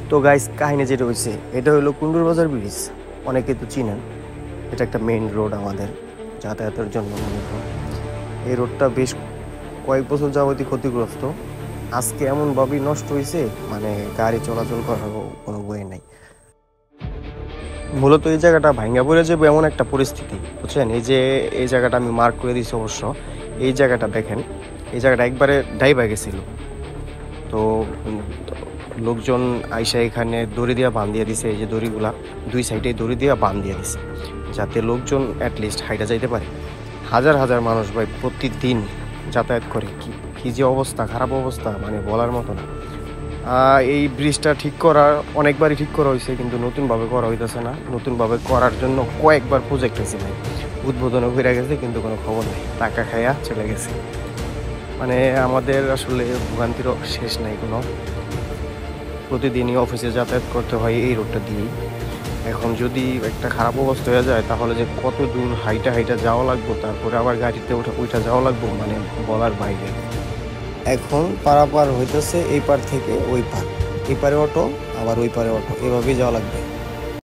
তো গাইস, কাহিনী যেটা হয়েছে এটা হলো কুন্ডুর বাজার ব্রিজ। অনেকে তো চিনেন, এটা একটা মেইন রোড আমাদের যাতায়াতের জন্য মূলত। এই রোডটা বেশ কয়েক বছর যাবতই ক্ষতিগ্রস্ত। আজকে এমনভাবেই নষ্ট হয়েছে, মানে গাড়ি চলাচল করার কোনো বই নাই। মূলত এই জায়গাটা ভাঙ্গা পড়ে যাবে এমন একটা পরিস্থিতি, বুঝছেন? এই যে এই জায়গাটা আমি মার্ক করে দিয়েছি অবশ্য। এই জায়গাটা দেখেন, এই জায়গাটা একবারে ডাইবা গেছিল। তো লোকজন আইসা এখানে দড়ি দিয়া বাঁধ দিয়ে দিছে। এই যে দড়িগুলা দুই সাইডে দড়ি দিয়া বাঁধ দিয়ে দিছে, যাতে লোকজন অ্যাটলিস্ট হাইটা যাইতে পারে। হাজার হাজার মানুষ ভাই প্রতিদিন যাতায়াত করে। কি কি যে অবস্থা, খারাপ অবস্থা, মানে বলার মতো না। এই ব্রিজটা ঠিক করার অনেকবারই ঠিক করা হয়েছে, কিন্তু নতুনভাবে করা হইতেছে না। নতুনভাবে করার জন্য কয়েকবার প্রজেক্ট হয়েছে ভাই, উদ্বোধনও হয়ে গেছে, কিন্তু কোনো খবর নেই, টাকা খাইয়া চলে গেছে। মানে আমাদের আসলে ভোগান্তিরও শেষ নাই কোনো। প্রতিদিনই অফিসে যাতায়াত করতে হয় এই রোডটা দিয়েই। এখন যদি একটা খারাপ অবস্থা হয়ে যায়, তাহলে যে কত দূর হাইটা হাইটা যাওয়া লাগবো, তারপরে আবার গাড়িতে উঠা যাওয়া লাগবো, মানে বলার বাইরে। এখন পারাপার হইতেছে এই পার থেকে ওই পার, এই পারে অটো, আবার ওই পারে অটো, এভাবেই যাওয়া লাগবে।